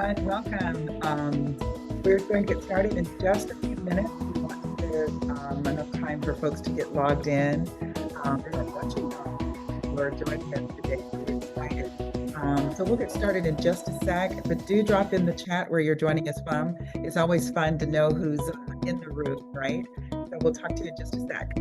everyone. Welcome. We're going to get started in just a few minutes. We want to give enough time for folks to get logged in. There's a bunch of y'all who are joining us today. We're excited. So we'll get started in just a sec, but do drop in the chat where you're joining us from. It's always fun to know who's in the room, right? So we'll talk to you in just a sec.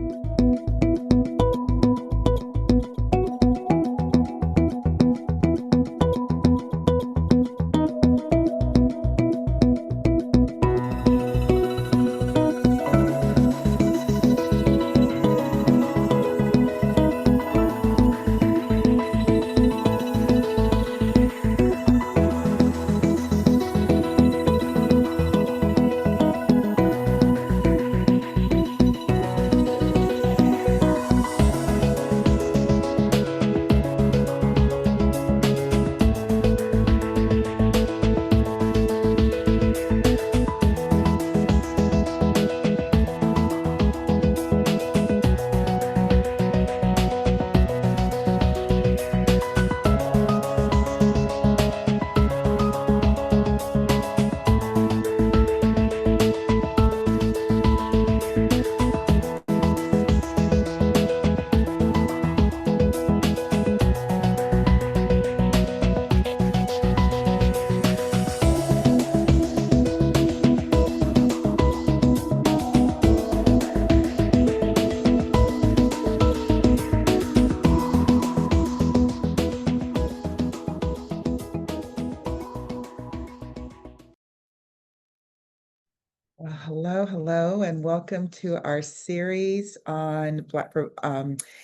Hello, and welcome to our series on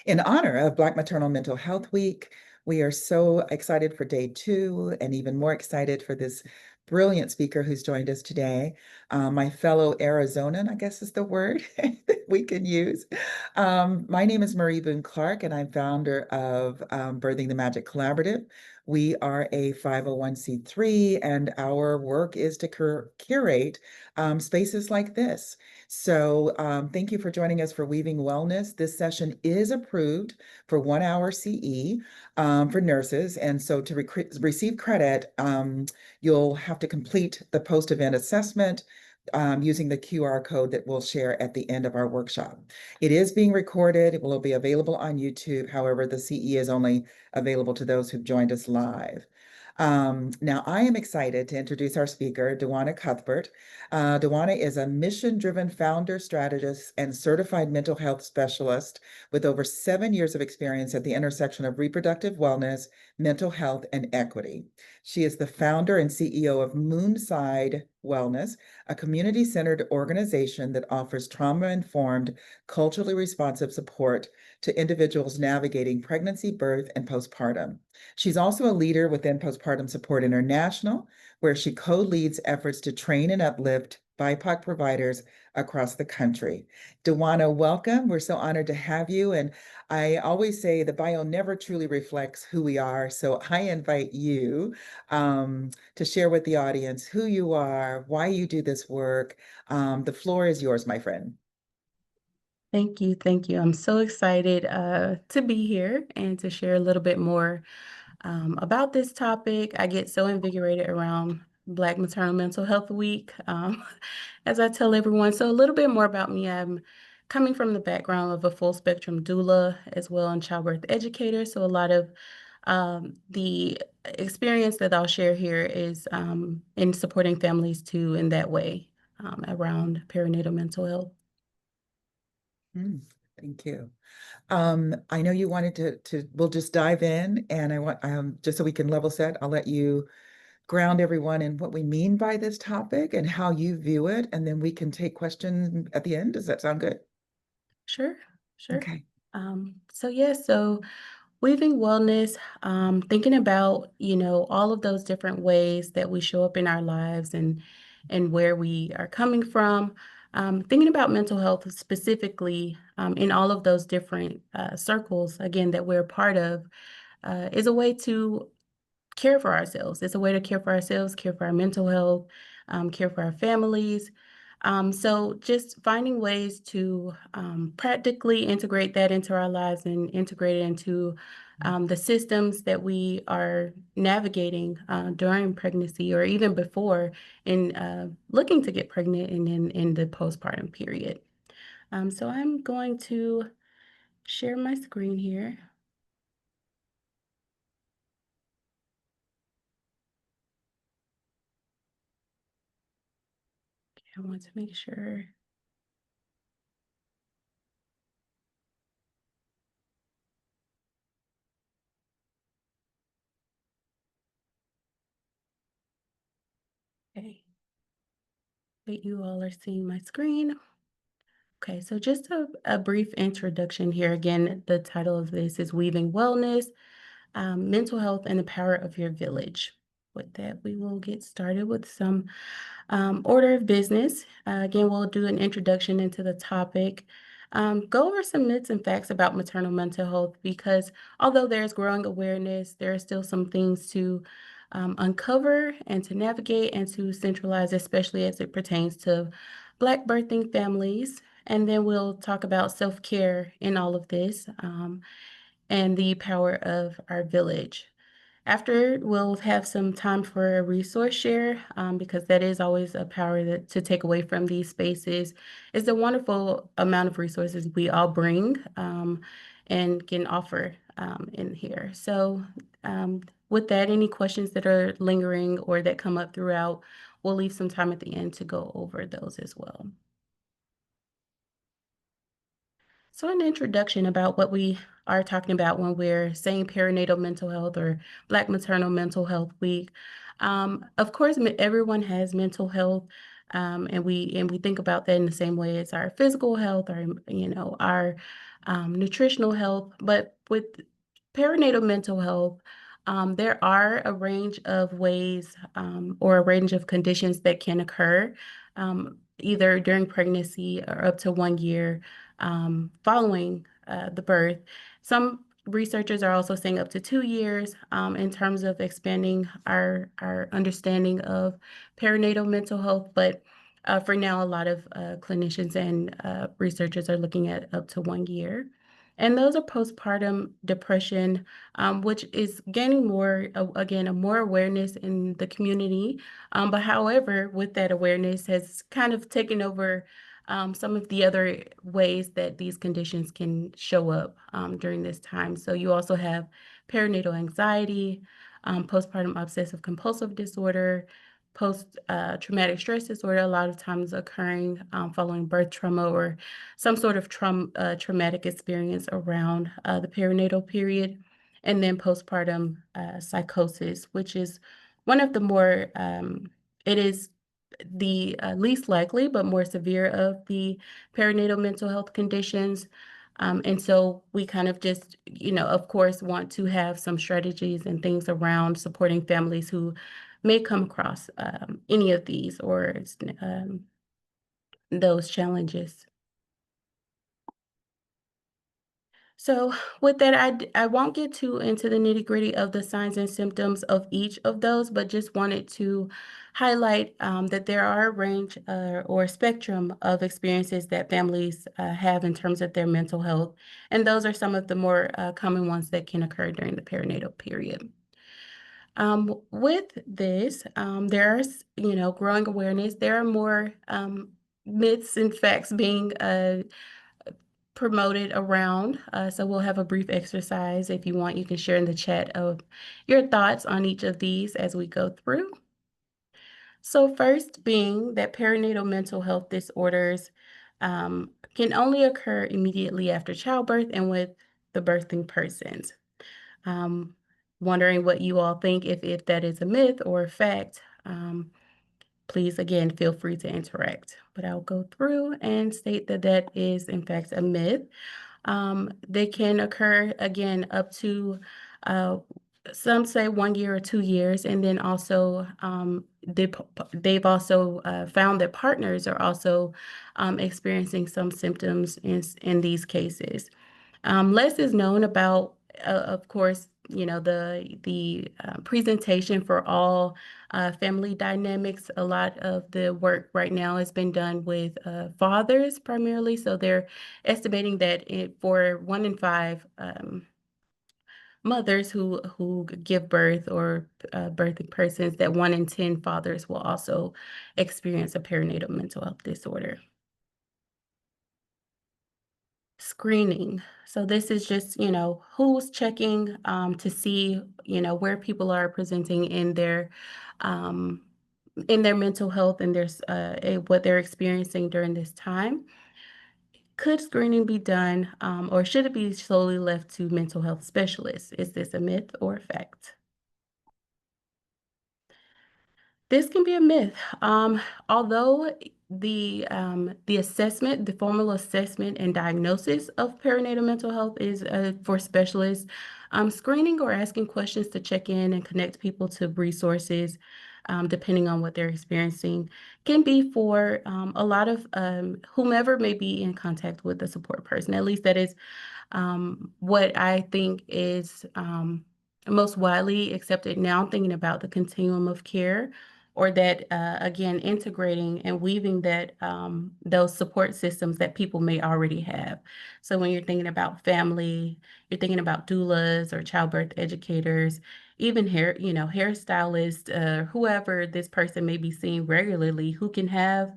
in honor of Black Maternal Mental Health Week. We are so excited for day 2 and even more excited for this brilliant speaker who's joined us today. My fellow Arizonan, I guess is the word that we can use. My name is Marie Boone-Clark, and I'm founder of Birthing the Magic Collaborative. We are a 501c3, and our work is to curate spaces like this. So thank you for joining us for Weaving Wellness. This session is approved for 1 hour CE for nurses. And so to receive credit, you'll have to complete the post-event assessment using the QR code that we'll share at the end of our workshop. It is being recorded. It will be available on YouTube. However, the CE is only available to those who've joined us live. Now, I am excited to introduce our speaker, Dewanna Cuthbert. Dewanna is a mission-driven founder, strategist, and certified mental health specialist with over 7 years of experience at the intersection of reproductive wellness, mental health, and equity. She is the founder and CEO of Moonside Wellness, a community-centered organization that offers trauma-informed, culturally responsive support to individuals navigating pregnancy, birth, and postpartum. She's also a leader within Postpartum Support International, where she co-leads efforts to train and uplift BIPOC providers across the country. Dewanna, welcome. We're so honored to have you. And I always say the bio never truly reflects who we are. So I invite you to share with the audience who you are, why you do this work. The floor is yours, my friend. Thank you. Thank you. I'm so excited to be here and to share a little bit more about this topic. I get so invigorated around Black Maternal Mental Health Week, as I tell everyone. So a little bit more about me. I'm coming from the background of a full spectrum doula as well and childbirth educator. So a lot of the experience that I'll share here is in supporting families too in that way around perinatal mental health. Thank you. I know you wanted we'll just dive in, and I want, just so we can level set, I'll let you ground everyone in what we mean by this topic and how you view it, and then we can take questions at the end. Does that sound good? Sure. Okay. So weaving wellness, thinking about, all of those different ways that we show up in our lives and where we are coming from, thinking about mental health specifically in all of those different circles, again, that we're a part of, is a way to care for ourselves. It's a way to care for ourselves, care for our mental health, care for our families. So just finding ways to practically integrate that into our lives and integrate it into the systems that we are navigating during pregnancy or even before in looking to get pregnant and in the postpartum period. So I'm going to share my screen here. I want to make sure. Okay, that you all are seeing my screen. Okay, so just a brief introduction here. Again, the title of this is Weaving Wellness, Mental Health, and the Power of Your Village. With that, we will get started with some order of business. Again, we'll do an introduction into the topic, go over some myths and facts about maternal mental health, because although there's growing awareness, there are still some things to uncover and to navigate and to centralize, especially as it pertains to Black birthing families. And then we'll talk about self-care in all of this, and the power of our village. After, we'll have some time for a resource share, because that is always a power to take away from these spaces, is the wonderful amount of resources we all bring and can offer in here. So with that, any questions that are lingering or that come up throughout, we'll leave some time at the end to go over those as well. So an introduction about what we are talking about when we're saying perinatal mental health or Black Maternal Mental Health Week. Of course, everyone has mental health, and we think about that in the same way as our physical health, or our nutritional health. But with perinatal mental health, there are a range of ways or a range of conditions that can occur, either during pregnancy or up to 1 year following the birth. Some researchers are also saying up to 2 years in terms of expanding our understanding of perinatal mental health. But for now, a lot of clinicians and researchers are looking at up to 1 year. And those are postpartum depression, which is gaining more, again, more awareness in the community. But however, with that awareness has kind of taken over some of the other ways that these conditions can show up during this time. So you also have perinatal anxiety, postpartum obsessive compulsive disorder, post-traumatic stress disorder, a lot of times occurring following birth trauma or some sort of traumatic experience around the perinatal period, and then postpartum psychosis, which is one of the more, it is the least likely but more severe of the perinatal mental health conditions. And so we kind of just, of course, want to have some strategies and things around supporting families who may come across any of these or those challenges. So with that, I won't get too into the nitty-gritty of the signs and symptoms of each of those, but just wanted to highlight that there are a range or spectrum of experiences that families have in terms of their mental health. And those are some of the more common ones that can occur during the perinatal period. With this, there's, growing awareness. There are more myths and facts being promoted around. So we'll have a brief exercise. If you want, you can share in the chat of your thoughts on each of these as we go through. So first being that perinatal mental health disorders can only occur immediately after childbirth and with the birthing persons. Wondering what you all think, if that is a myth or a fact. Please, again, feel free to interact. But I'll go through and state that that is, in fact, a myth. They can occur, again, up to some say 1 year or 2 years, and then also they've also found that partners are also experiencing some symptoms in these cases. Less is known about, of course, the presentation for all family dynamics. A lot of the work right now has been done with fathers primarily. So they're estimating that for 1 in 5 mothers who give birth or birthing persons, that 1 in 10 fathers will also experience a perinatal mental health disorder. Screening. So this is just, who's checking to see, where people are presenting um, in their mental health and what they're experiencing during this time. Could screening be done, or should it be solely left to mental health specialists? Is this a myth or a fact? This can be a myth. Although the assessment, the formal assessment and diagnosis of perinatal mental health is for specialists, screening or asking questions to check in and connect people to resources, depending on what they're experiencing, can be for a lot of whomever may be in contact with a support person. At least that is what I think is most widely accepted now, thinking about the continuum of care, or that again, integrating and weaving those support systems that people may already have. So when you're thinking about family, you're thinking about doulas or childbirth educators, even hairstylists, whoever this person may be seeing regularly, who can have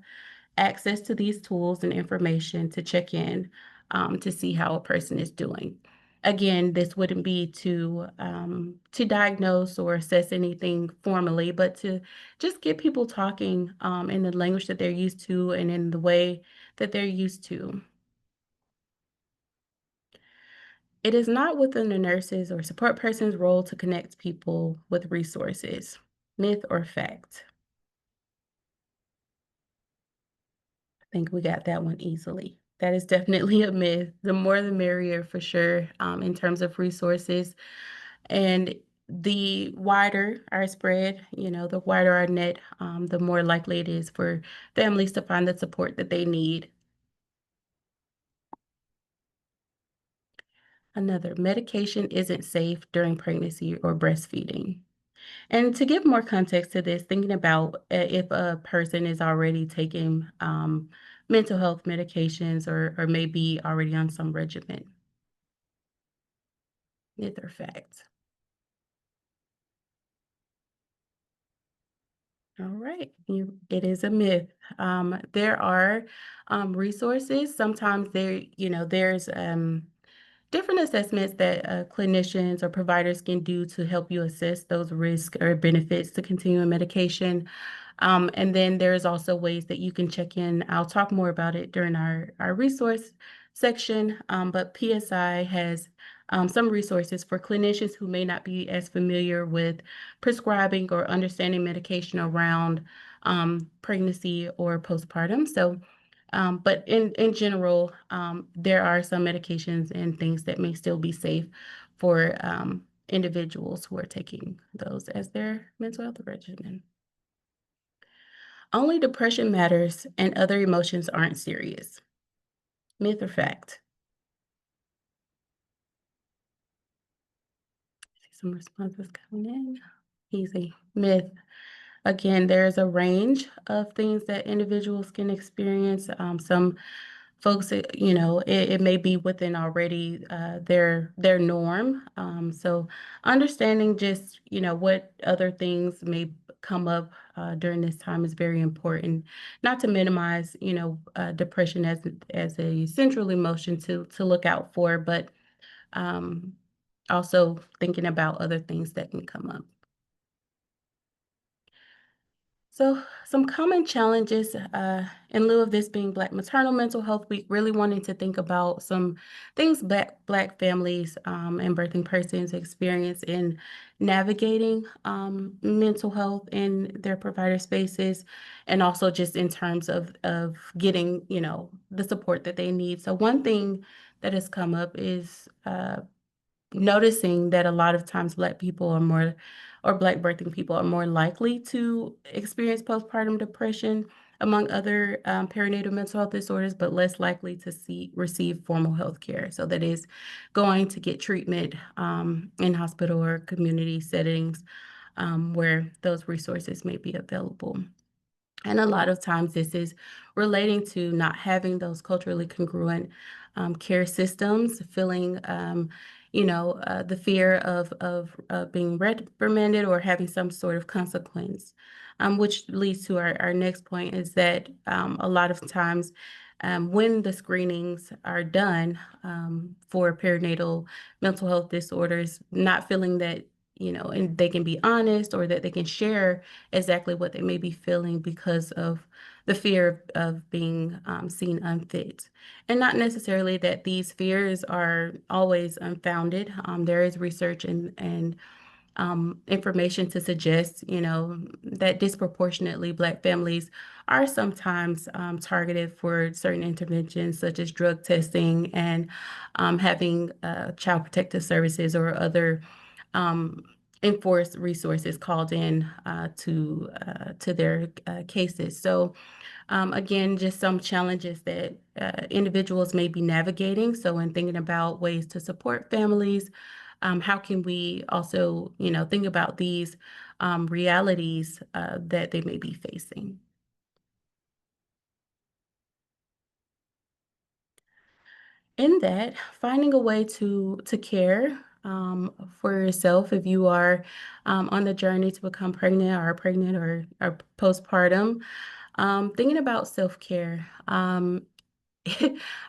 access to these tools and information to check in to see how a person is doing. Again, this wouldn't be to diagnose or assess anything formally, but to just get people talking in the language that they're used to and in the way that they're used to. It is not within the nurses or support person's role to connect people with resources. Myth or fact? Think we got that one easily. That is definitely a myth. The more the merrier for sure, in terms of resources. And the wider our spread, the wider our net, the more likely it is for families to find the support that they need. Another, medication isn't safe during pregnancy or breastfeeding. And to give more context to this, thinking about if a person is already taking mental health medications or maybe already on some regimen. Myth or fact? All right, it is a myth. There are resources. Sometimes there's different assessments that clinicians or providers can do to help you assess those risks or benefits to continuing medication. And then there's also ways that you can check in. I'll talk more about it during our resource section, but PSI has some resources for clinicians who may not be as familiar with prescribing or understanding medication around pregnancy or postpartum. So but in general, there are some medications and things that may still be safe for individuals who are taking those as their mental health regimen. Only depression matters and other emotions aren't serious. Myth or fact? See some responses coming in. Easy. Myth. Again, there's a range of things that individuals can experience. Some folks, it may be within already their norm. So understanding just, what other things may come up during this time is very important. Not to minimize, depression as a central emotion to look out for, but um, also thinking about other things that can come up. So some common challenges in lieu of this being Black Maternal Mental Health Week, really wanting to think about some things Black families and birthing persons experience in navigating mental health in their provider spaces, and also just in terms of getting, the support that they need. So one thing that has come up is noticing that a lot of times Black people are more, or Black birthing people are more likely to experience postpartum depression. among other perinatal mental health disorders, but less likely to receive formal health care. So that is going to get treatment in hospital or community settings where those resources may be available. And a lot of times this is relating to not having those culturally congruent care systems, feeling, the fear of being reprimanded or having some sort of consequence, which leads to our next point is that a lot of times when the screenings are done for perinatal mental health disorders, not feeling that, and they can be honest or that they can share exactly what they may be feeling because of the fear of being seen unfit. And not necessarily that these fears are always unfounded. There is research and information to suggest, that disproportionately Black families are sometimes targeted for certain interventions, such as drug testing and having child protective services or other um, enforced resources called in to their cases. So again, just some challenges that individuals may be navigating. So in thinking about ways to support families, how can we also, think about these realities that they may be facing? In that, finding a way to care for yourself if you are on the journey to become pregnant or postpartum, thinking about self-care.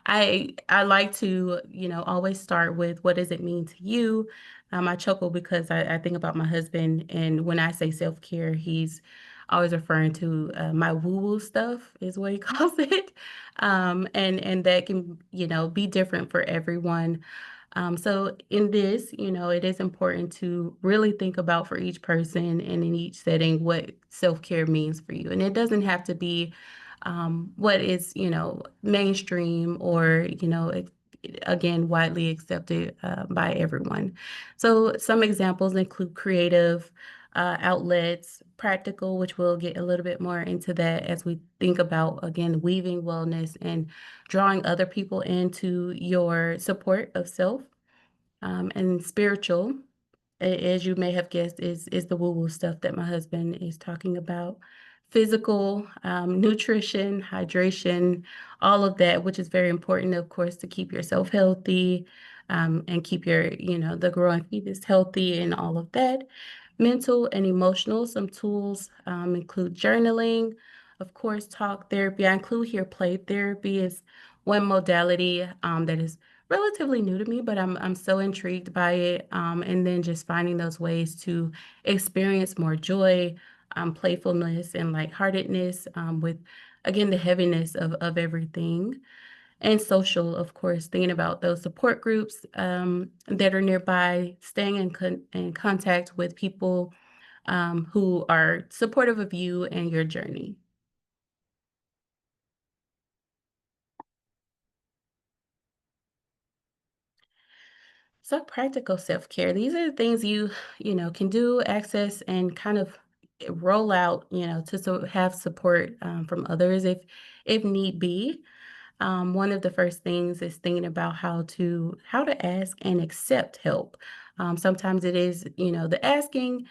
I like to, always start with what does it mean to you? I chuckle because I think about my husband, and when I say self-care, he's always referring to my woo-woo stuff is what he calls it. And that can, be different for everyone. So in this, it is important to really think about for each person and in each setting what self-care means for you. And it doesn't have to be what is, mainstream or, again, widely accepted by everyone. So some examples include creative outlets, practical, which we'll get a little bit more into that as we think about, again, weaving wellness and drawing other people into your support of self, and spiritual, as you may have guessed, is the woo-woo stuff that my husband is talking about. Physical, nutrition, hydration, all of that, which is very important, of course, to keep yourself healthy, and keep your, the growing fetus healthy and all of that. Mental and emotional, some tools include journaling, of course, talk therapy. I include here play therapy is one modality that is relatively new to me, but I'm so intrigued by it. And then just finding those ways to experience more joy, playfulness, and lightheartedness with, again, the heaviness of everything. And social, of course, thinking about those support groups that are nearby, staying in contact with people who are supportive of you and your journey. So practical self-care. These are the things you, can do, access, and kind of roll out, to have support from others if need be. One of the first things is thinking about how to ask and accept help. Sometimes it is, the asking.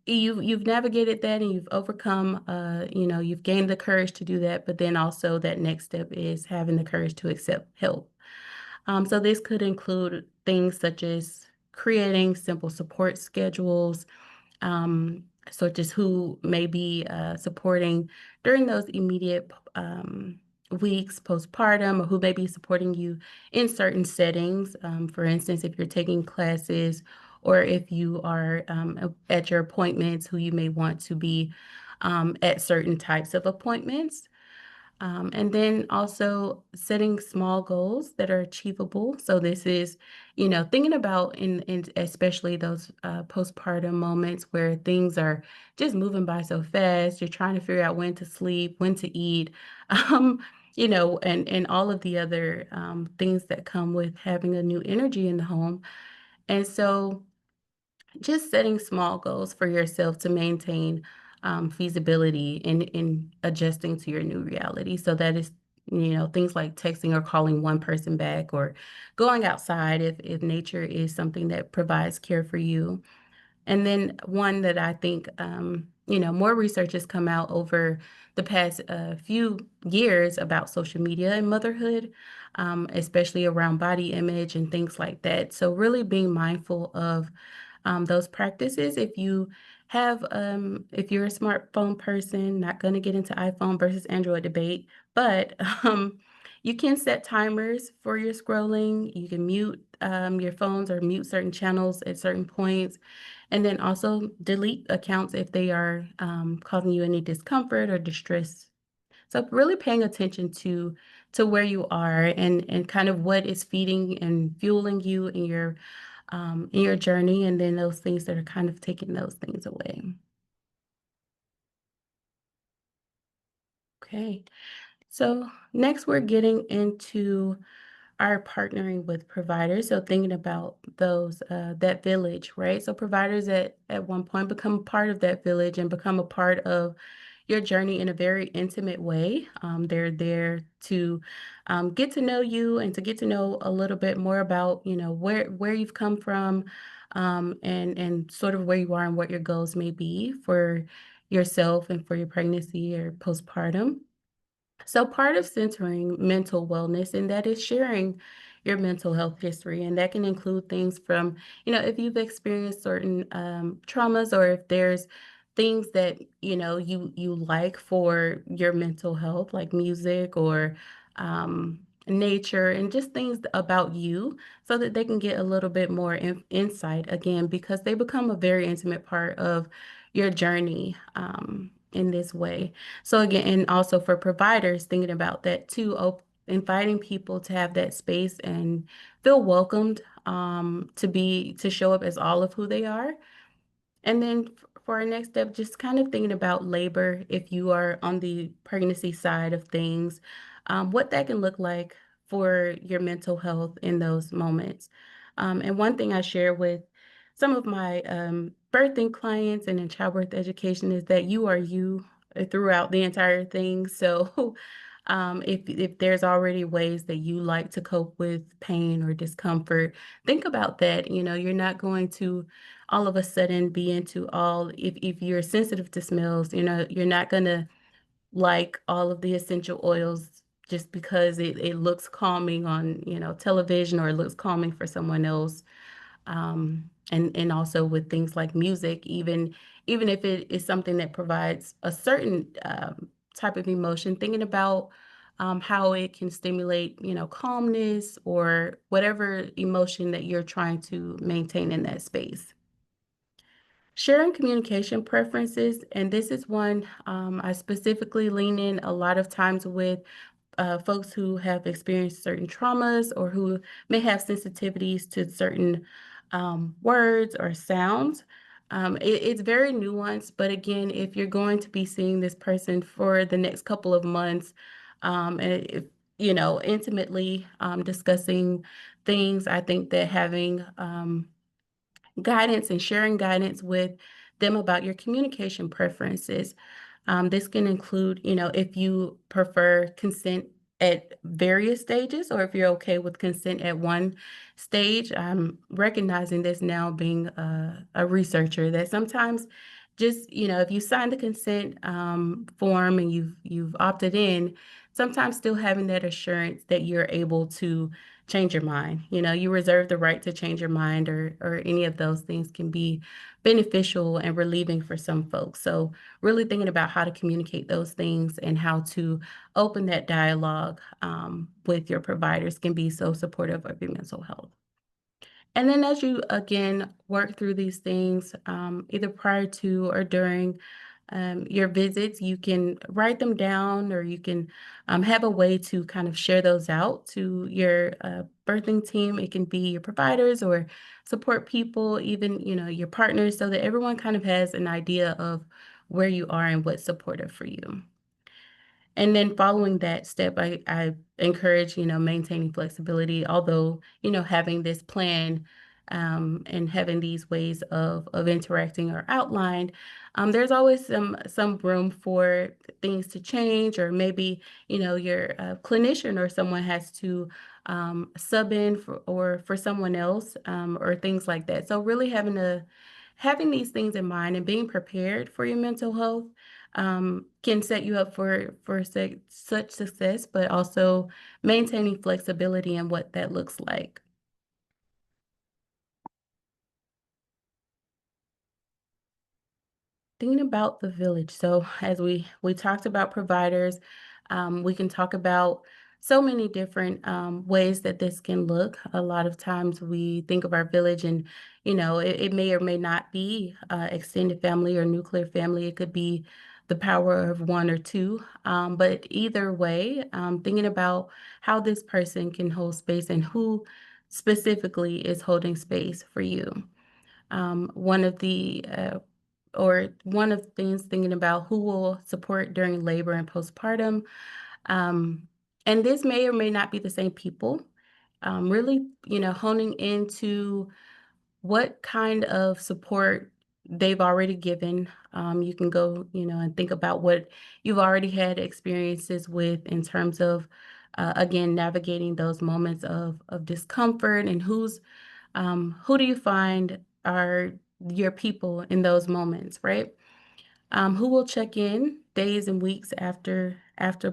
You've navigated that and you've overcome. You've gained the courage to do that. But then also that next step is having the courage to accept help. So this could include things such as creating simple support schedules, such as who may be supporting during those immediate weeks postpartum, or who may be supporting you in certain settings. For instance, if you're taking classes or if you are at your appointments, who you may want to be at certain types of appointments. And then also setting small goals that are achievable. So this is, thinking about in especially those postpartum moments where things are just moving by so fast. You're trying to figure out when to sleep, when to eat, um, and all of the other things that come with having a new energy in the home. And so just setting small goals for yourself to maintain feasibility in adjusting to your new reality. So that is, things like texting or calling one person back or going outside if nature is something that provides care for you. And then one that I think, more research has come out over the past few years about social media and motherhood, especially around body image and things like that. So really being mindful of those practices. If you're a smartphone person, not going to get into iPhone versus Android debate, but you can set timers for your scrolling. You can mute your phones or mute certain channels at certain points. And then also delete accounts if they are causing you any discomfort or distress. So really paying attention to where you are and kind of what is feeding and fueling you in your journey, and then those things that are kind of taking those things away. Okay. So next we're getting into are partnering with providers. So thinking about those that village, right? So providers at one point become part of that village and become a part of your journey in a very intimate way. They're there to get to know you and to get to know a little bit more about, where you've come from, and sort of where you are and what your goals may be for yourself and for your pregnancy or postpartum. So part of centering mental wellness, and that is sharing your mental health history. And that can include things from, if you've experienced certain traumas, or if there's things that, you like for your mental health, like music or nature, and just things about you, so that they can get a little bit more insight again, because they become a very intimate part of your journey in this way. So again, and also for providers, thinking about that too, inviting people to have that space and feel welcomed, to show up as all of who they are. And then for our next step, just kind of thinking about labor, if you are on the pregnancy side of things, what that can look like for your mental health in those moments. And one thing I share with some of my birthing clients and in childbirth education is that you are you throughout the entire thing. So if there's already ways that you like to cope with pain or discomfort, think about that. You're not going to all of a sudden be into if you're sensitive to smells, you're not gonna like all of the essential oils just because it looks calming on, television, or it looks calming for someone else. And also with things like music, even if it is something that provides a certain type of emotion, thinking about how it can stimulate, calmness or whatever emotion that you're trying to maintain in that space. Sharing communication preferences, and this is one I specifically lean in a lot of times with folks who have experienced certain traumas or who may have sensitivities to certain words or sounds. It's very nuanced, but again, if you're going to be seeing this person for the next couple of months, and if, intimately discussing things, I think that having guidance and sharing guidance with them about your communication preferences. This can include, if you prefer consent at various stages, or if you're okay with consent at one stage. I'm recognizing this now, being a researcher, that sometimes just, if you sign the consent form and you've opted in, sometimes still having that assurance that you're able to change your mind. You reserve the right to change your mind, or any of those things can be beneficial and relieving for some folks. So really thinking about how to communicate those things and how to open that dialogue with your providers can be so supportive of your mental health. And then as you again work through these things, either prior to or during your visits, you can write them down, or you can have a way to kind of share those out to your birthing team. It can be your providers or support people, even, your partners, so that everyone kind of has an idea of where you are and what's supportive for you. And then following that step, I encourage, maintaining flexibility, although, having this plan and having these ways of interacting or outlined, there's always some room for things to change, or maybe, your clinician or someone has to sub in for someone else, or things like that. So really having these things in mind and being prepared for your mental health can set you up for such success, but also maintaining flexibility in what that looks like. Thinking about the village. So as we talked about providers, we can talk about so many different ways that this can look. A lot of times we think of our village, and it may or may not be extended family or nuclear family. It could be the power of one or two. But either way, thinking about how this person can hold space and who specifically is holding space for you. One of the things, thinking about who will support during labor and postpartum. Um, and this may or may not be the same people. Really, honing into what kind of support they've already given. You can go, and think about what you've already had experiences with in terms of, again, navigating those moments of discomfort, and who do you find are your people in those moments, right? Who will check in days and weeks after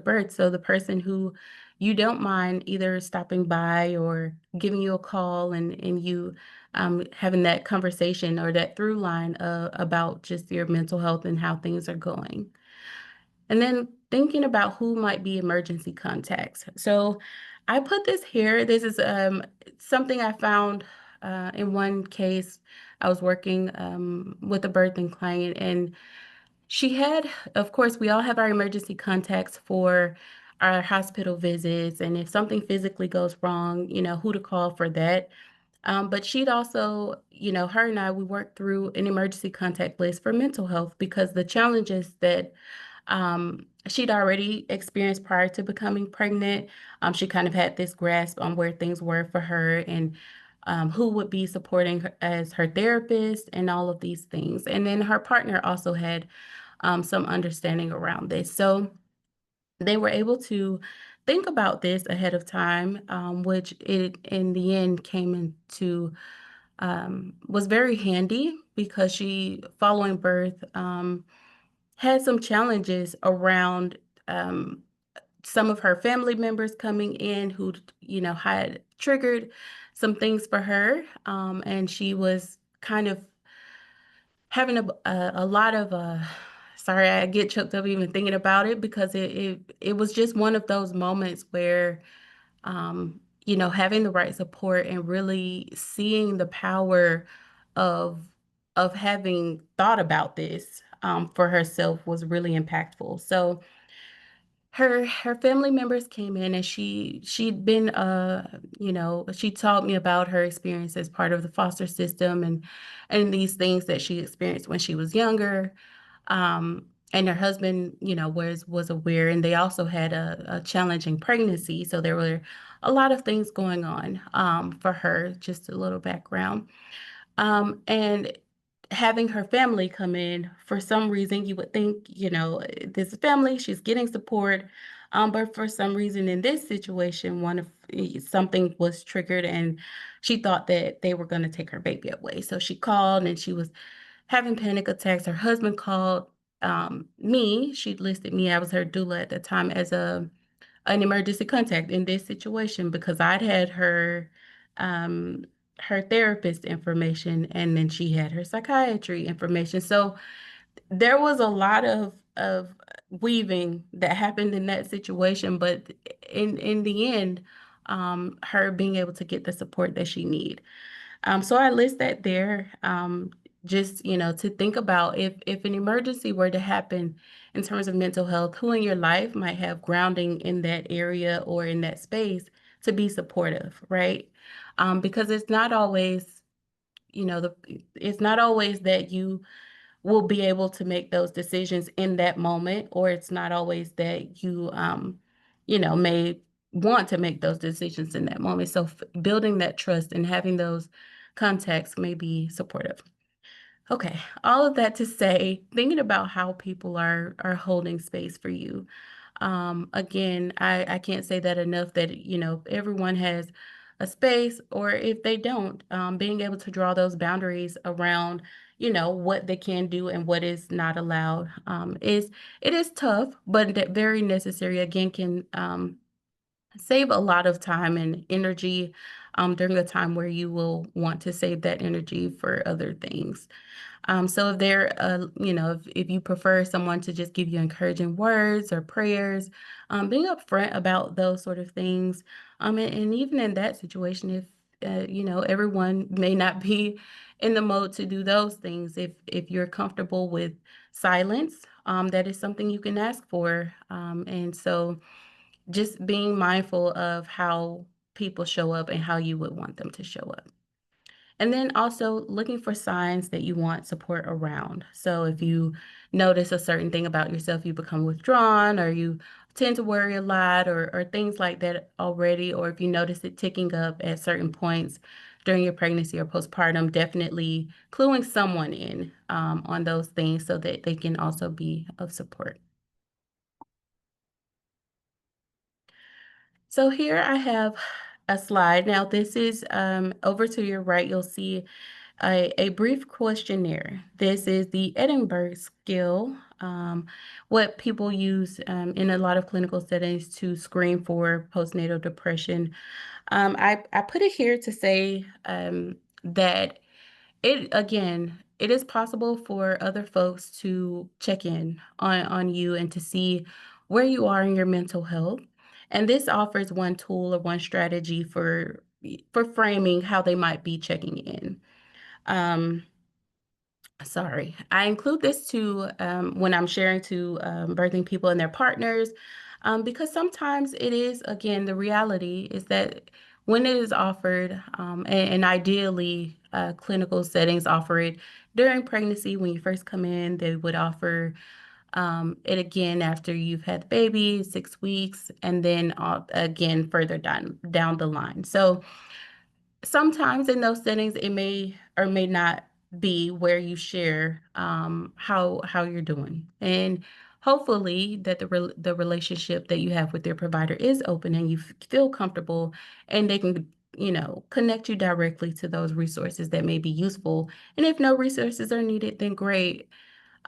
birth. So the person who you don't mind either stopping by or giving you a call, and you having that conversation or that through line about just your mental health and how things are going. And then thinking about who might be emergency contacts. So I put this here. This is something I found in one case. I was working with a birthing client, and she had, of course, we all have our emergency contacts for our hospital visits. And if something physically goes wrong, who to call for that. But she'd also, her and I, we worked through an emergency contact list for mental health, because the challenges that she'd already experienced prior to becoming pregnant, she kind of had this grasp on where things were for her, and who would be supporting her as her therapist and all of these things. And then her partner also had some understanding around this. So they were able to think about this ahead of time, which it in the end came into was very handy, because she, following birth, had some challenges around some of her family members coming in who, had triggered some things for her. And she was kind of having a lot of sorry, I get choked up even thinking about it, because it was just one of those moments where having the right support and really seeing the power of having thought about this for herself was really impactful. So her family members came in, and she'd been she taught me about her experience as part of the foster system, and these things that she experienced when she was younger. And her husband, was aware, and they also had a challenging pregnancy. So there were a lot of things going on for her. Just a little background. And having her family come in, for some reason, you would think, this is family, she's getting support. But for some reason in this situation, something was triggered, and she thought that they were going to take her baby away. So she called, and she was having panic attacks. Her husband called me. She listed me, I was her doula at the time, as an emergency contact in this situation, because I'd had um, her therapist information, and then she had her psychiatry information. So there was a lot of weaving that happened in that situation, but in the end, her being able to get the support that she need. So I list that there, just, to think about, if an emergency were to happen in terms of mental health, who in your life might have grounding in that area or in that space to be supportive, right? Because it's not always, it's not always that you will be able to make those decisions in that moment, or it's not always that you, may want to make those decisions in that moment. So building that trust and having those context may be supportive. Okay, all of that to say, thinking about how people are holding space for you. Again, I can't say that enough that, everyone has a space, or if they don't, being able to draw those boundaries around, what they can do and what is not allowed, it is tough, but very necessary. Again, can save a lot of time and energy during a time where you will want to save that energy for other things. So if if you prefer someone to just give you encouraging words or prayers, being upfront about those sort of things. And even in that situation, if everyone may not be in the mode to do those things, if you're comfortable with silence, that is something you can ask for. And so just being mindful of how people show up and how you would want them to show up. And then also looking for signs that you want support around. So if you notice a certain thing about yourself, you become withdrawn, or you tend to worry a lot, or things like that already, or if you notice it ticking up at certain points during your pregnancy or postpartum, definitely cluing someone in on those things so that they can also be of support. So here I have a slide. Now this is over to your right, you'll see a brief questionnaire. This is the Edinburgh scale, what people use in a lot of clinical settings to screen for postnatal depression. I put it here to say that it is possible for other folks to check in on you and to see where you are in your mental health. And this offers one tool or one strategy for framing how they might be checking in. Um, Sorry, I include this to when I'm sharing to birthing people and their partners, because sometimes it is, again, the reality is that when it is offered, and ideally clinical settings offer it during pregnancy. When you first come in, they would offer it again after you've had the baby, 6 weeks, and then again further down the line. So sometimes in those settings, it may or may not be where you share how you're doing, and hopefully that the relationship that you have with your provider is open and you feel comfortable, and they can connect you directly to those resources that may be useful. And if no resources are needed, then great.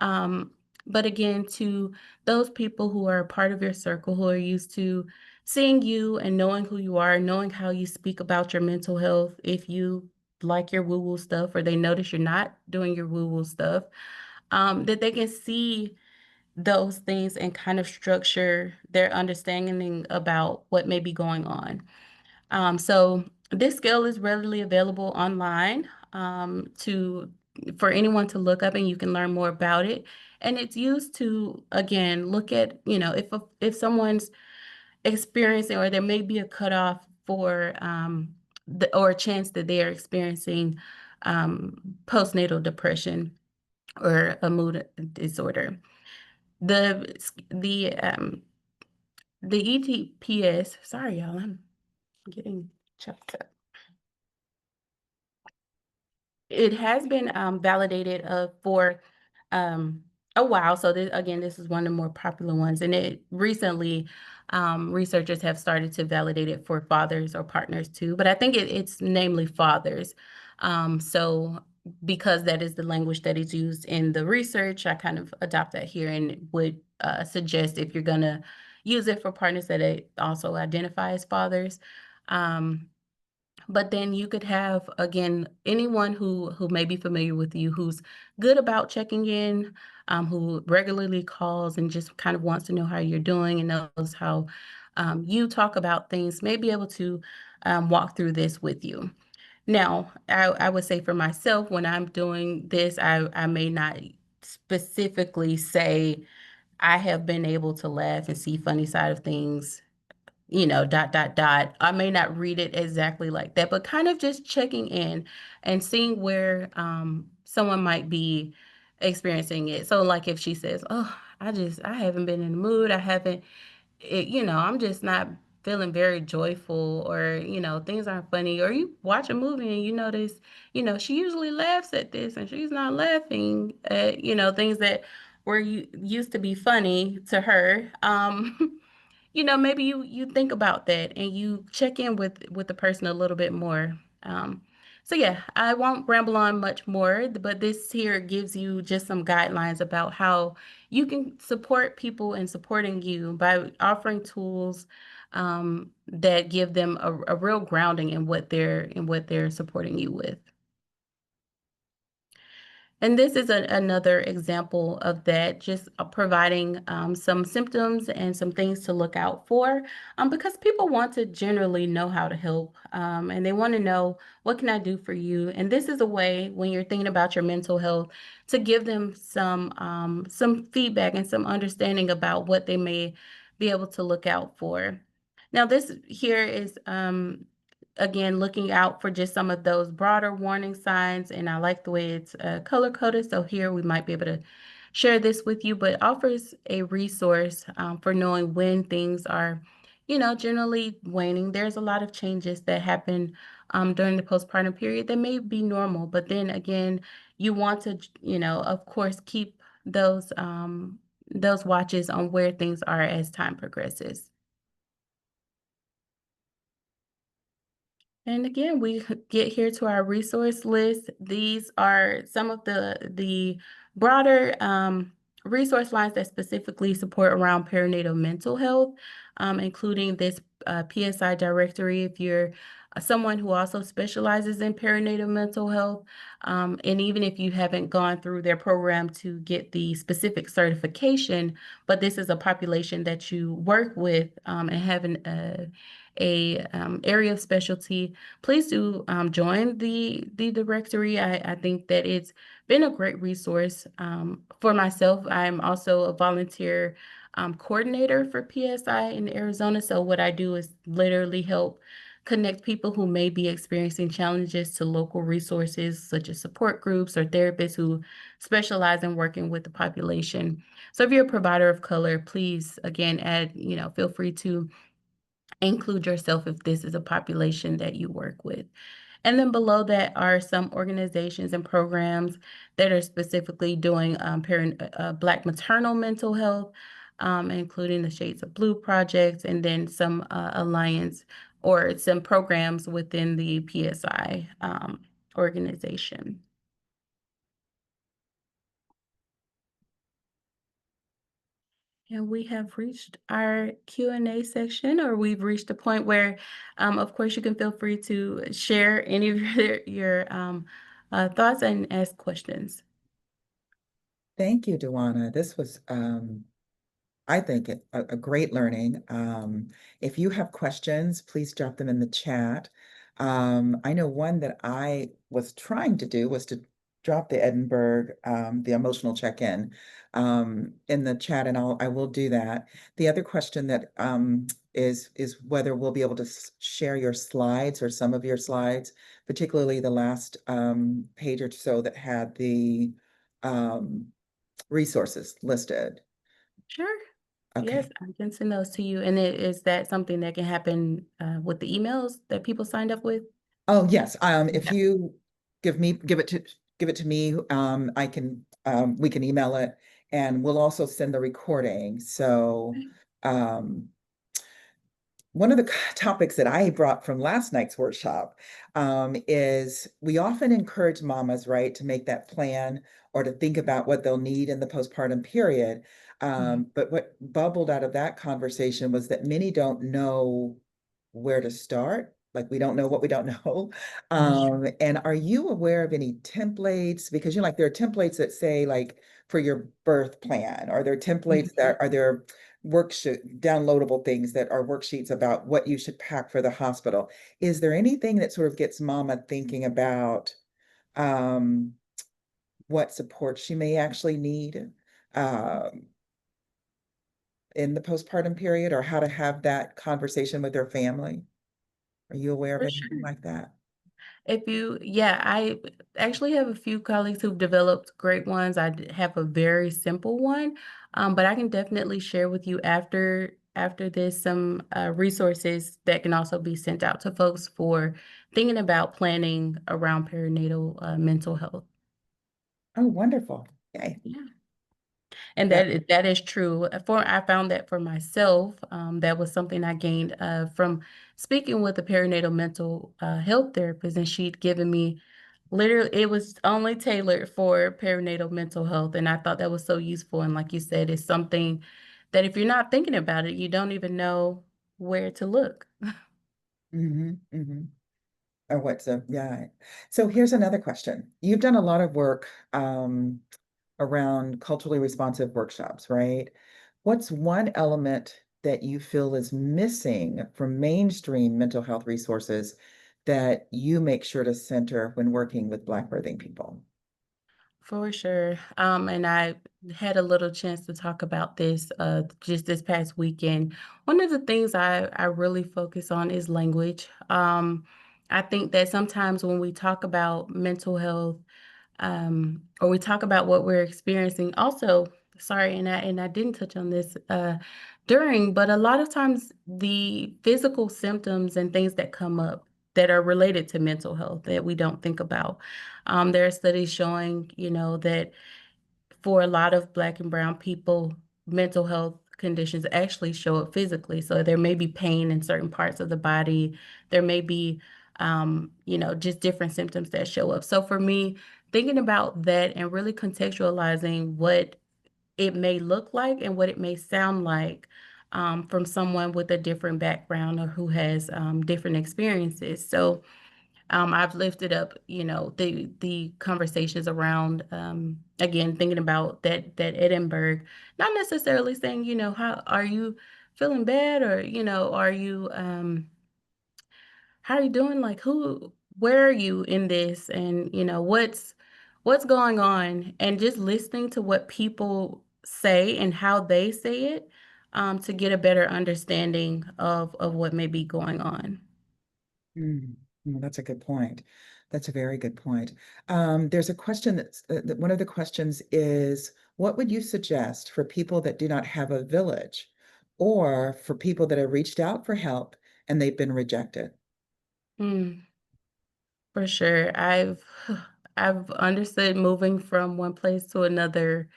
um, but again, to those people who are a part of your circle, who are used to seeing you and knowing who you are, knowing how you speak about your mental health, if you like your woo-woo stuff or they notice you're not doing your woo-woo stuff, that they can see those things and kind of structure their understanding about what may be going on. So this scale is readily available online for anyone to look up, and you can learn more about it. And it's used to, again, look at, if someone's experiencing, or there may be a cutoff for or a chance that they are experiencing postnatal depression or a mood disorder. The the um the ETPS, sorry y'all, I'm getting choked up. It has been validated for um, a while. So this is one of the more popular ones, and it recently researchers have started to validate it for fathers or partners too. But I think it's namely fathers. So because that is the language that is used in the research, I kind of adopt that here and would suggest, if you're gonna use it for partners, that it also identify as fathers. Um, but then you could have, again, anyone who may be familiar with you, who's good about checking in, who regularly calls and just kind of wants to know how you're doing and knows how you talk about things, may be able to walk through this with you. Now, I would say for myself, when I'm doing this, I may not specifically say I have been able to laugh and see funny side of things, dot, dot, dot. I may not read it exactly like that, but kind of just checking in and seeing where someone might be experiencing it. So like if she says, "Oh, I haven't been in the mood. I haven't, I'm just not feeling very joyful, or things aren't funny, or you watch a movie and you notice, she usually laughs at this and she's not laughing at, things that were used to be funny to her. Maybe you think about that and you check in with the person a little bit more. So yeah, I won't ramble on much more, but this here gives you just some guidelines about how you can support people in supporting you by offering tools that give them a real grounding in what they're supporting you with. And this is another example of that, just providing some symptoms and some things to look out for, because people want to generally know how to help, and they want to know, what can I do for you? And this is a way, when you're thinking about your mental health, to give them some feedback and some understanding about what they may be able to look out for. Now, this here is again, looking out for just some of those broader warning signs. And I like the way it's color coded. So here we might be able to share this with you, but offers a resource for knowing when things are, generally waning. There's a lot of changes that happen during the postpartum period that may be normal, but then again, you want to, of course, keep those watches on where things are as time progresses. And again, we get here to our resource list. These are some of the broader resource lines that specifically support around perinatal mental health, including this PSI directory if you're someone who also specializes in perinatal mental health. And even if you haven't gone through their program to get the specific certification, but this is a population that you work with and have a area of specialty, please do join the directory. I think that it's been a great resource for myself. I'm also a volunteer coordinator for PSI in Arizona. So what I do is literally help connect people who may be experiencing challenges to local resources such as support groups or therapists who specialize in working with the population. So if you're a provider of color, please again feel free to include yourself if this is a population that you work with. And then below that are some organizations and programs that are specifically doing Black maternal mental health, including the Shades of Blue projects, and then some alliance or some programs within the PSI organization. And we have reached our Q&A section, or we've reached a point where, of course, you can feel free to share any of your thoughts and ask questions. Thank you, Dewanna. This was I think a great learning. If you have questions, please drop them in the chat. I know one that I was trying to do was to drop the Edinburgh, the emotional check-in, in the chat, and I will do that. The other question that is whether we'll be able to share your slides or some of your slides, particularly the last page or so that had the um, resources listed. Sure. Yes, Okay. I can send those to you. And is that something that can happen with the emails that people signed up with? Oh, yes. If Yeah. you give it to me, I can we can email it and we'll also send the recording. So um one of the topics that I brought from last night's workshop is we often encourage mamas, right, to make that plan or to think about what they'll need in the postpartum period. Mhm. But what bubbled out of that conversation was that many don't know where to start. Like we don't know what we don't know. And are you aware of any templates? Because you know, like there are templates that say like for your birth plan, or there are templates Mhm. that are there worksheet downloadable things that are worksheets about what you should pack for the hospital. Is there anything that sort of gets mama thinking about um, what support she may actually need um, in the postpartum period, or how to have that conversation with her family? Are you aware of For anything sure. like that? Yeah, I actually have a few colleagues who've developed great ones. Have a very simple one, but I can definitely share with you after this some resources that can also be sent out to folks for thinking about planning around perinatal mental health. Oh, wonderful. Okay. Yeah. And That, that is true. I found that for myself, that was something I gained from speaking with a perinatal mental health therapist, and she'd given me literally it was only tailored for perinatal mental health, and I thought that was so useful. And like you said, it's something that if you're not thinking about it, you don't even know where to look. hmm. Or what's a, yeah. So here's another question. You've done a lot of work around culturally responsive workshops, right? What's one element that you feel is missing from mainstream mental health resources that you make sure to center when working with Black birthing people? For sure. And I had a little chance to talk about this just this past weekend. One of the things I really focus on is language. I think that sometimes when we talk about mental health, or we talk about what we're experiencing. Also, sorry, and I didn't touch on this during, but a lot of times the physical symptoms and things that come up that are related to mental health that we don't think about. There are studies showing, that for a lot of Black and Brown people, mental health conditions actually show up physically. So there may be pain in certain parts of the body. There may be, just different symptoms that show up. So for me, thinking about that and really contextualizing what it may look like and what it may sound like from someone with a different background or who has different experiences. So I've lifted up, the conversations around again thinking about that Edinburgh, not necessarily saying, how are you feeling bad or, are you how are you doing? Like where are you in this? And, what's going on? And just listening to what people say and how they say it to get a better understanding of what may be going on. Mm, well, that's a good point. That's a very good point. There's a question that one of the questions is, what would you suggest for people that do not have a village or for people that have reached out for help and they've been rejected? Mm. For sure. I've understood moving from one place to another.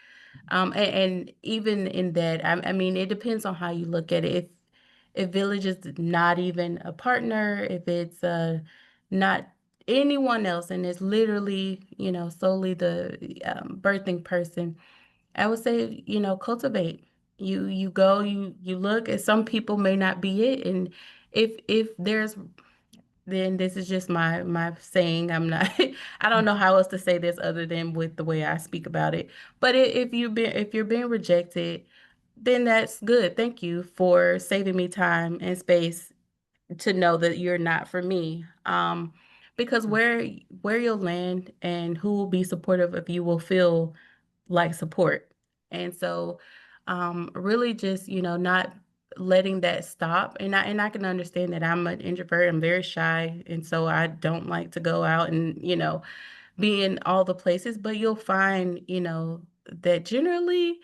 And even in that, I mean, it depends on how you look at it. If village is not even a partner, if it's not anyone else, and it's literally, solely the birthing person, I would say, cultivate. You go, you look, and some people may not be it. And if there's then this is just my saying. I'm not I don't know how else to say this other than with the way I speak about it. But if you're being rejected, then that's good. Thank you for saving me time and space to know that you're not for me. Because where you'll land and who will be supportive of you will feel like support. And so really just, not letting that stop. And I can understand that I'm an introvert. I'm very shy. And so I don't like to go out and, be in all the places, but you'll find, that generally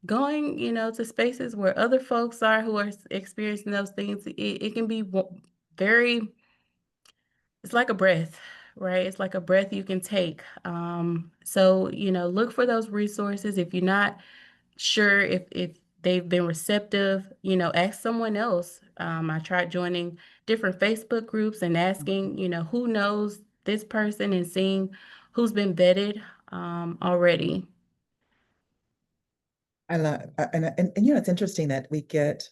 going, to spaces where other folks are who are experiencing those things, it can be very, it's like a breath, right? It's like a breath you can take. So, look for those resources. If you're not sure if they've been receptive, ask someone else. I tried joining different Facebook groups and asking, who knows this person and seeing who's been vetted already. I love, and you know, it's interesting that we get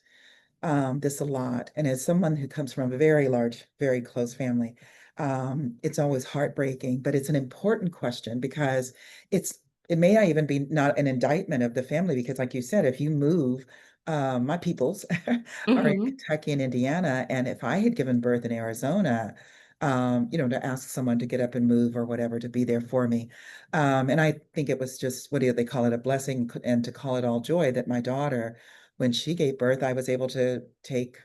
this a lot. And as someone who comes from a very large, very close family, it's always heartbreaking, but it's an important question because it may not even be not an indictment of the family because, like you said, if you move, my peoples are in Hmm. Kentucky and Indiana, and if I had given birth in Arizona, to ask someone to get up and move or whatever to be there for me. And I think it was just, what do they call it, a blessing and to call it all joy that my daughter when she gave birth, I was able to take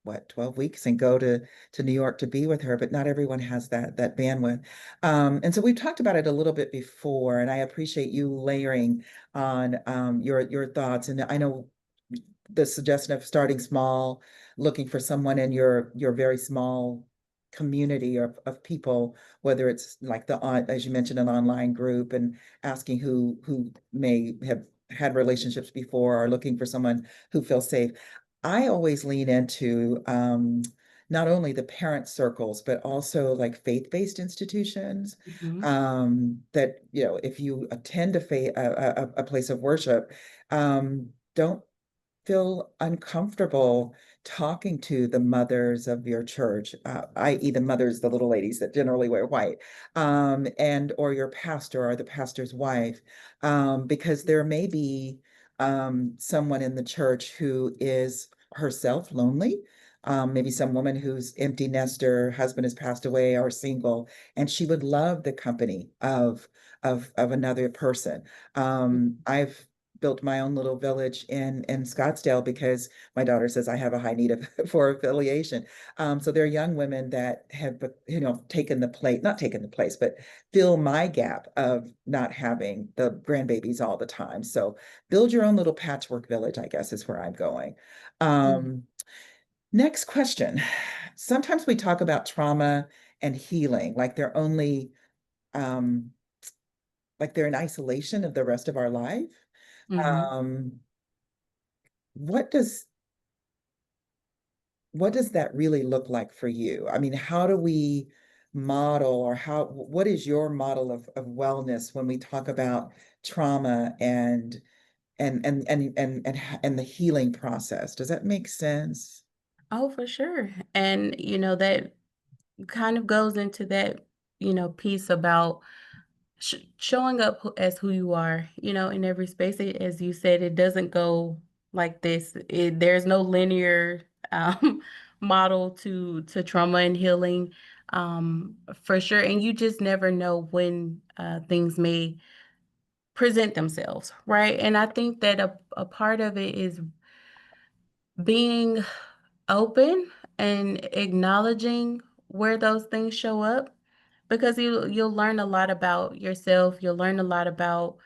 what 12 weeks and go to New York to be with her, but not everyone has that bandwidth. And so we've talked about it a little bit before, and I appreciate you layering on your thoughts. And I know the suggestion of starting small, looking for someone in your very small community of people, whether it's like as you mentioned, an online group, and asking who may have had relationships before, or looking for someone who feels safe. I always lean into not only the parent circles, but also like faith-based institutions. Mhm. That, if you attend a place of worship, don't feel uncomfortable talking to the mothers of your church, i.e., the mothers, the little ladies that generally wear white, and or your pastor or the pastor's wife, because there may be someone in the church who is herself lonely. Maybe some woman who's empty nester, husband has passed away, or single, and she would love the company of another person. I've built my own little village in Scottsdale because my daughter says I have a high need for affiliation. So there are young women that have, taken the place, not taken the place, but fill my gap of not having the grandbabies all the time. So build your own little patchwork village, I guess, is where I'm going. Mhm. Um, Next question. Sometimes we talk about trauma and healing um, like they're in isolation of the rest of our life. Mhm. Um, what does what does that really look like for you? I mean, how do we model, or what is your model of wellness when we talk about trauma and the healing process? Does that make sense? Oh, for sure. And that kind of goes into that, piece about showing up as who you are, in every space. As you said, it doesn't go like this. There's no linear model to trauma and healing, for sure. And you just never know when things may present themselves, right? And I think that a part of it is being open and acknowledging where those things show up, because you'll learn a lot about yourself. You'll learn a lot about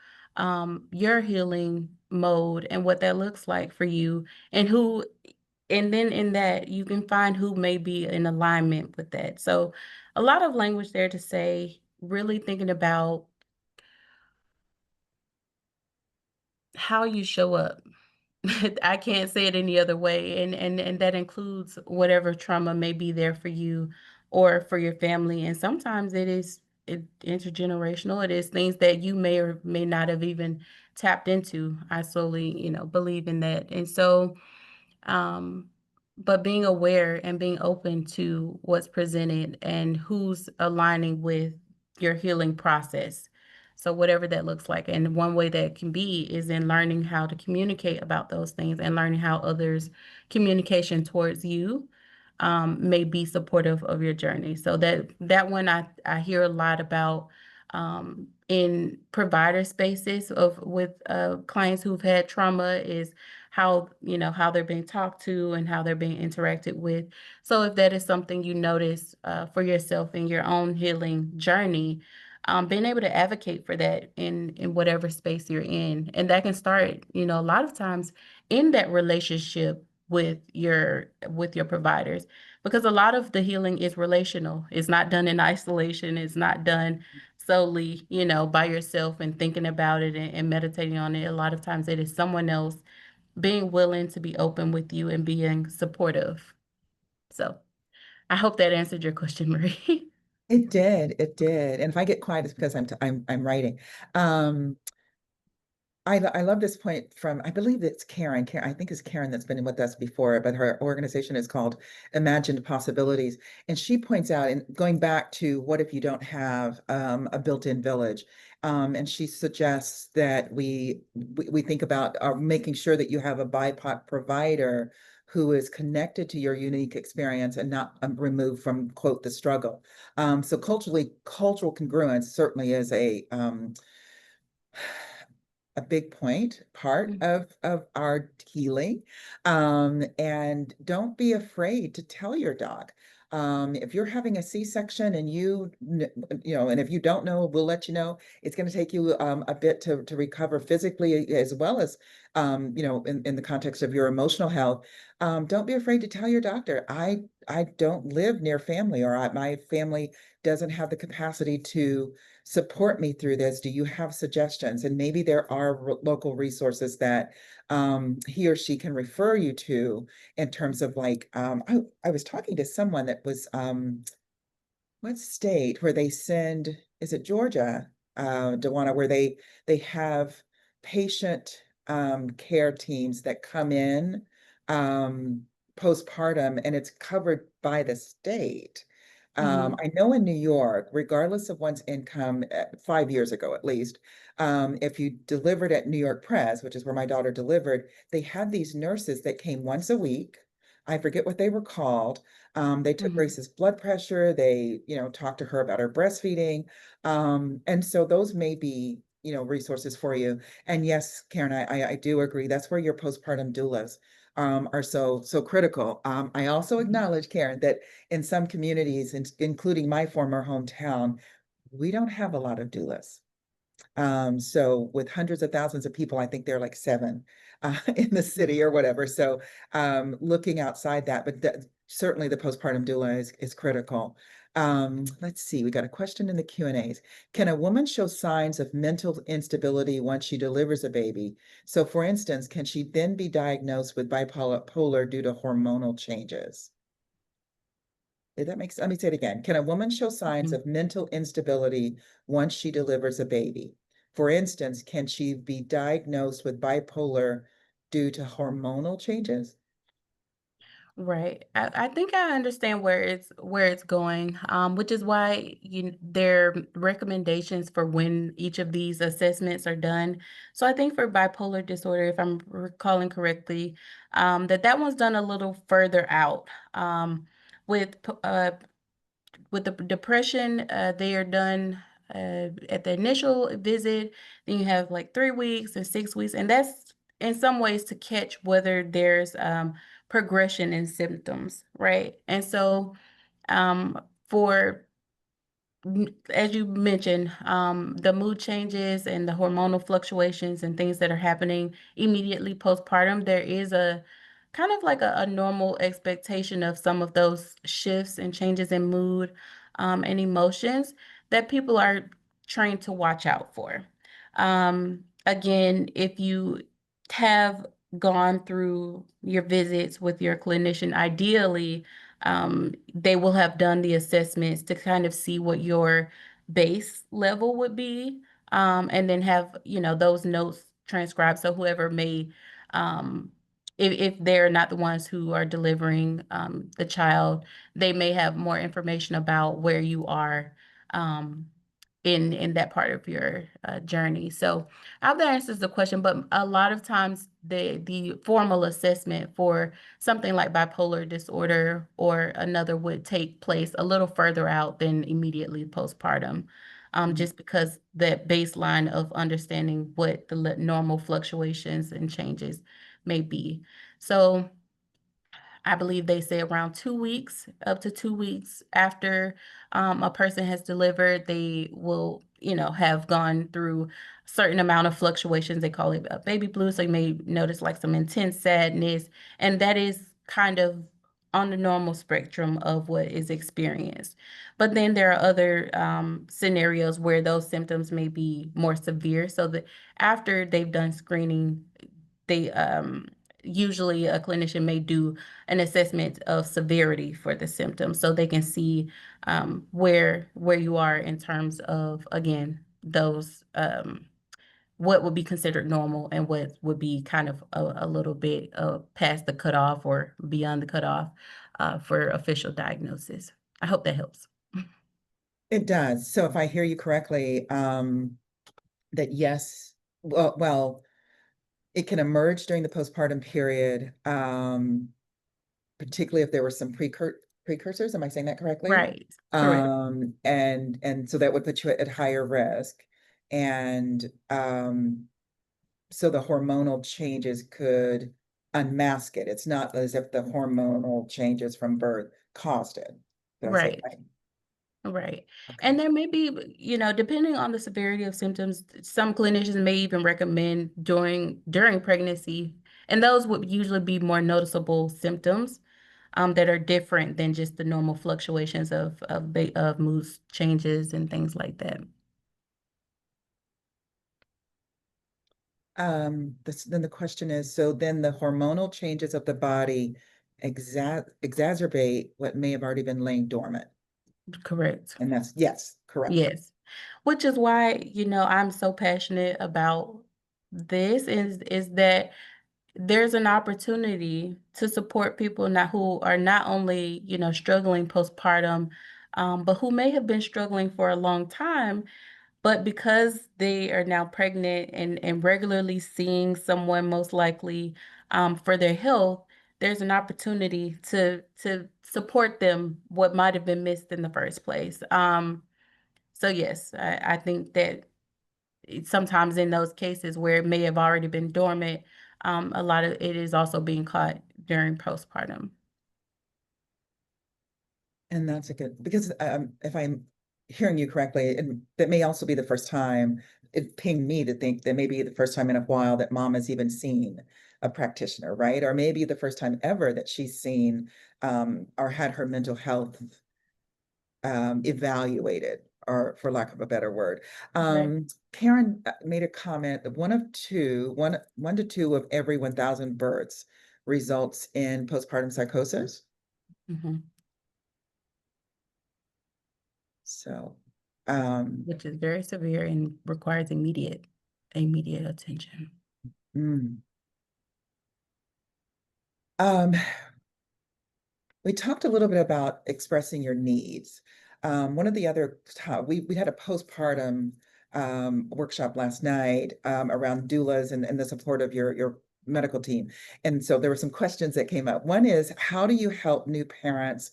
your healing mode and what that looks like for you, and and then in that you can find who may be in alignment with that. So a lot of language there to say, really thinking about how you show up. I can't say it any other way, and that includes whatever trauma may be there for you or for your family. And sometimes intergenerational. It is things that you may or may not have even tapped into. I solely, believe in that. And so um, but being aware and being open to what's presented and who's aligning with your healing process. So whatever that looks like. And one way that can be is in learning how to communicate about those things and learning how others' communication towards you may be supportive of your journey. So that one I hear a lot about in provider spaces of with clients who've had trauma, is how they're being talked to and how they're being interacted with. So if that is something you notice for yourself in your own healing journey, being able to advocate for that in whatever space you're in, and that can start, a lot of times in that relationship with your providers, because a lot of the healing is relational. It's not done in isolation. It's not done solely, by yourself and thinking about it and meditating on it. A lot of times it is someone else being willing to be open with you and being supportive. So I hope that answered your question, Marie. It did, it did. And if I get quiet, it's because I'm writing. Um, I love this point from, I believe it's Karen. I think it's Karen that's been with us before, but her organization is called Imagined Possibilities. And she points out, and going back to what if you don't have a built-in village? And she suggests that we think about making sure that you have a BIPOC provider who is connected to your unique experience and not removed from, quote, the struggle. So cultural congruence certainly is a big part of our healing. And don't be afraid to tell your doc. If you're having a C-section and and if you don't know, we'll let you know. It's going to take you a bit to recover physically as well as, in the context of your emotional health. Don't be afraid to tell your doctor, I don't live near family, or my family doesn't have the capacity to support me through this. Do you have suggestions? And maybe there are local resources that he or she can refer you to in terms of like, I was talking to someone that was, what state where they send, is it Georgia, Dewanna, where they have patient care teams that come in um, postpartum, and it's covered by the state. Mhm. I know in New York, regardless of one's income, 5 years ago at least, if you delivered at New York Press, which is where my daughter delivered, they had these nurses that came once a week. I forget what they were called. They took Mhm. Grace's blood pressure. They, talked to her about her breastfeeding. And so those may be, resources for you. And yes, Karen, I do agree. That's where your postpartum doulas are so critical. I also Mhm. acknowledge, Karen, that in some communities, including my former hometown, we don't have a lot of doulas. So with hundreds of thousands of people, I think there are like seven in the city or whatever. So looking outside that, but certainly the postpartum doula is critical. Let's see, we got a question in the Q&As. Can a woman show signs of mental instability once she delivers a baby? So for instance, can she then be diagnosed with bipolar due to hormonal changes? Did that make sense? Let me say it again. Can a woman show signs Mhm. of mental instability once she delivers a baby? For instance, can she be diagnosed with bipolar due to hormonal changes? Right. I think I understand where it's going, which is why there are recommendations for when each of these assessments are done. So I think for bipolar disorder, if I'm recalling correctly, that one's done a little further out. With with the depression, they are done at the initial visit. Then you have like 3 weeks and 6 weeks, and that's in some ways to catch whether there's progression in symptoms, right? And so for as you mentioned, the mood changes and the hormonal fluctuations and things that are happening immediately postpartum, there is a kind of like a normal expectation of some of those shifts and changes in mood, and emotions that people are trained to watch out for. Again, if you have gone through your visits with your clinician, ideally, they will have done the assessments to kind of see what your base level would be, and then have, those notes transcribed. So whoever may, um, if they're not the ones who are delivering the child, they may have more information about where you are um, in that part of your journey. So I hope that answers the question, but a lot of times the formal assessment for something like bipolar disorder or another would take place a little further out than immediately postpartum, just because that baseline of understanding what the normal fluctuations and changes may be. So I believe they say around 2 weeks, up to 2 weeks after a person has delivered, they will, have gone through a certain amount of fluctuations. They call it baby blue. So you may notice like some intense sadness, and that is kind of on the normal spectrum of what is experienced. But then there are other scenarios where those symptoms may be more severe. So that after they've done screening, they usually a clinician may do an assessment of severity for the symptoms so they can see where you are in terms of, again, those what would be considered normal and what would be kind of a little bit past the cutoff or beyond the cutoff for official diagnosis. I hope that helps. It does. So if I hear you correctly, that yes, well, it can emerge during the postpartum period, particularly if there were some precursors. Am I saying that correctly? Right. Correct. And so that would put you at higher risk. And so the hormonal changes could unmask it. It's not as if the hormonal changes from birth caused it. Did I say it Right. right? Right. Okay. And there may be, depending on the severity of symptoms, some clinicians may even recommend during pregnancy, and those would usually be more noticeable symptoms that are different than just the normal fluctuations of mood changes and things like that. Then the question is, so then the hormonal changes of the body exacerbate what may have already been laying dormant. Correct. And that's, yes, correct. Yes. Which is why, I'm so passionate about this is that there's an opportunity to support people not who are not only, struggling postpartum, but who may have been struggling for a long time, but because they are now pregnant and regularly seeing someone most likely for their health, there's an opportunity to support them what might have been missed in the first place. So yes, I think that sometimes in those cases where it may have already been dormant, a lot of it is also being caught during postpartum. And that's a good, because if I'm hearing you correctly, and that may also be the first time it pinged me to think that maybe the first time in a while that mom has even seen a practitioner, right? Or maybe the first time ever that she's seen or had her mental health evaluated, or for lack of a better word. Right. Karen made a comment that one to two of every 1,000 births results in postpartum psychosis. Hmm. So, Which is very severe and requires immediate attention. mm. Um, We talked a little bit about expressing your needs. One of the other, we had a postpartum workshop last night around doulas and the support of your medical team. And so there were some questions that came up. One is, how do you help new parents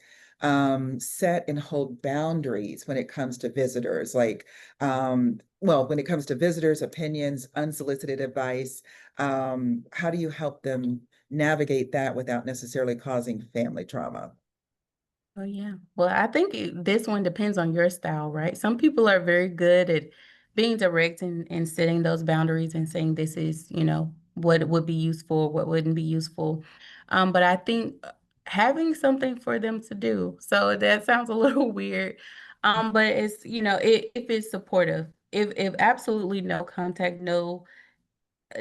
set and hold boundaries when it comes to visitors? Like, well, when it comes to visitors, opinions, unsolicited advice, how do you help them navigate that without necessarily causing family trauma? Oh yeah. Well, I think this one depends on your style, right? Some people are very good at being direct and setting those boundaries and saying this is, what would be useful, what wouldn't be useful. But I think having something for them to do. So that sounds a little weird. But it's, if it's supportive, if absolutely no contact, no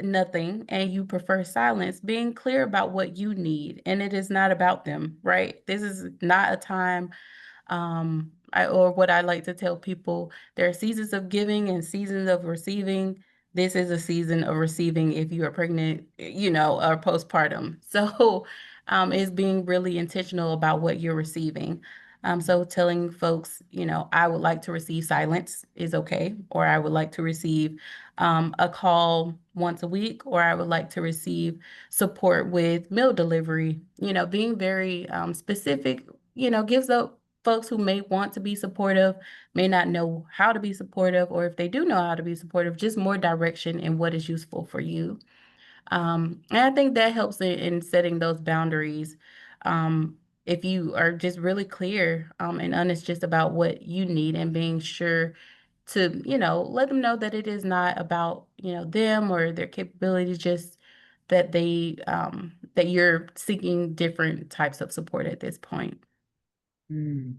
nothing, and you prefer silence, being clear about what you need, and it is not about them, right? This is not a time or what I like to tell people, there are seasons of giving and seasons of receiving. This is a season of receiving if you are pregnant, or postpartum. So, it's being really intentional about what you're receiving. So telling folks, I would like to receive silence is okay, or I would like to receive a call once a week, or I would like to receive support with meal delivery. Being very specific, gives up folks who may want to be supportive, may not know how to be supportive, or if they do know how to be supportive, just more direction in what is useful for you. And I think that helps in setting those boundaries. If you are just really clear and honest just about what you need and being sure to, let them know that it is not about, them or their capabilities, just that that you're seeking different types of support at this point. Mm.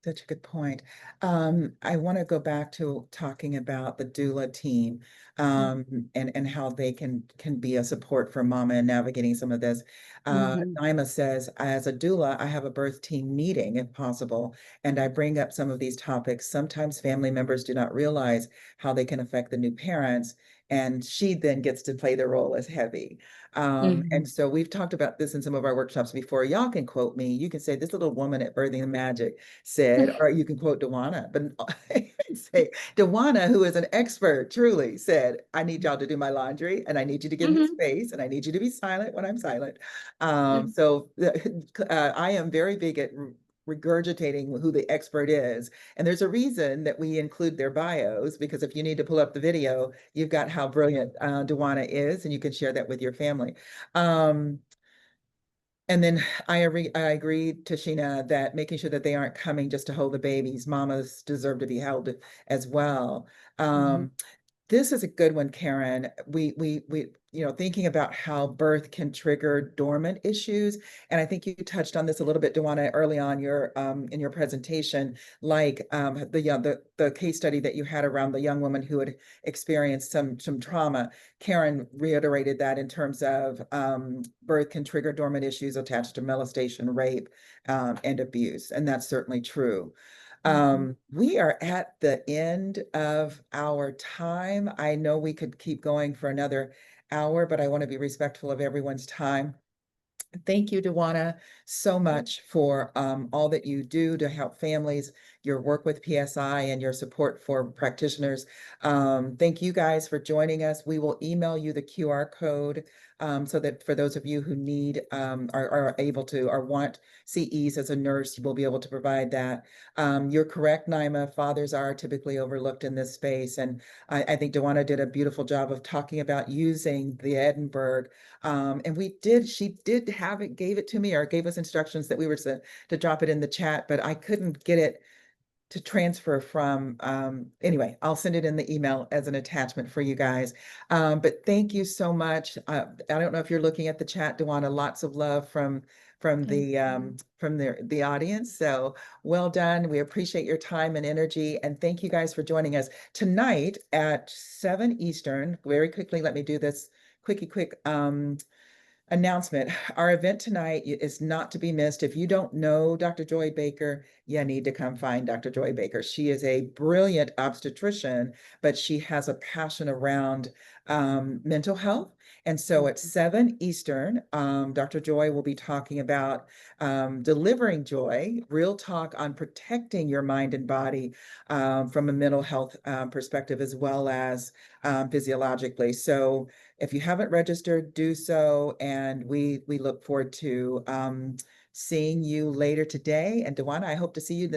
Such a good point. I want to go back to talking about the doula team and how they can be a support for mama in navigating some of this. Mm-hmm. Naima says, as a doula, I have a birth team meeting if possible, and I bring up some of these topics. Sometimes family members do not realize how they can affect the new parents, and she then gets to play the role as heavy. And Mm-hmm. so we've talked about this in some of our workshops before. Y'all can quote me. You can say, this little woman at Birthing the Magic said, or you can quote Dewanna, but say, Dewanna, who is an expert, truly said, I need y'all to do my laundry and I need you to give me Mm-hmm. space and I need you to be silent when I'm silent. Mm-hmm. So I am very big at regurgitating who the expert is. And there's a reason that we include their bios, because if you need to pull up the video, you've got how brilliant Dewanna is, and you can share that with your family. Um, And then I agree, Tashina, that making sure that they aren't coming just to hold the babies. Mamas deserve to be held as well. Mhm. Um, this is a good one, Karen. Thinking about how birth can trigger dormant issues, and I think you touched on this a little bit, Dewanna, early on your in your presentation, like the case study that you had around the young woman who had experienced some trauma. Karen reiterated that in terms of birth can trigger dormant issues attached to molestation, rape, and abuse, and that's certainly true. Mhm. We are at the end of our time. I know we could keep going for another hour, but I want to be respectful of everyone's time. Thank you, Dewanna, so much for all that you do to help families, your work with PSI, and your support for practitioners. Thank you guys for joining us. We will email you the QR code so that for those of you who need are able to or want CEs as a nurse, you will be able to provide that. You're correct, Naima. Fathers are typically overlooked in this space. And I think Dewanna did a beautiful job of talking about using the Edinburgh she did have it, gave it to me or gave us instructions that we were to drop it in the chat, but I couldn't get it to transfer from, anyway, I'll send it in the email as an attachment for you guys. But thank you so much. I don't know if you're looking at the chat, Dewanna, lots of love Thank you. from the audience. So well done. We appreciate your time and energy. And thank you guys for joining us tonight at 7 Eastern. Very quickly, let me do this quick announcement. Our event tonight is not to be missed. If you don't know Dr. Joy Baker, you need to come find Dr. Joy Baker. She is a brilliant obstetrician, but she has a passion around mental health. And so at Mhm. 7 Eastern, Dr. Joy will be talking about delivering joy, real talk on protecting your mind and body from a mental health perspective as well as physiologically. So if you haven't registered, do so. And we look forward to seeing you later today. And Dewanna, I hope to see you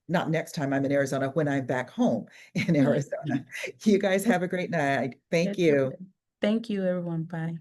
not next time I'm in Arizona, when I'm back home in Yeah. Arizona. You guys have a great night. Thank Yes, you you. too. Thank you, everyone. Bye.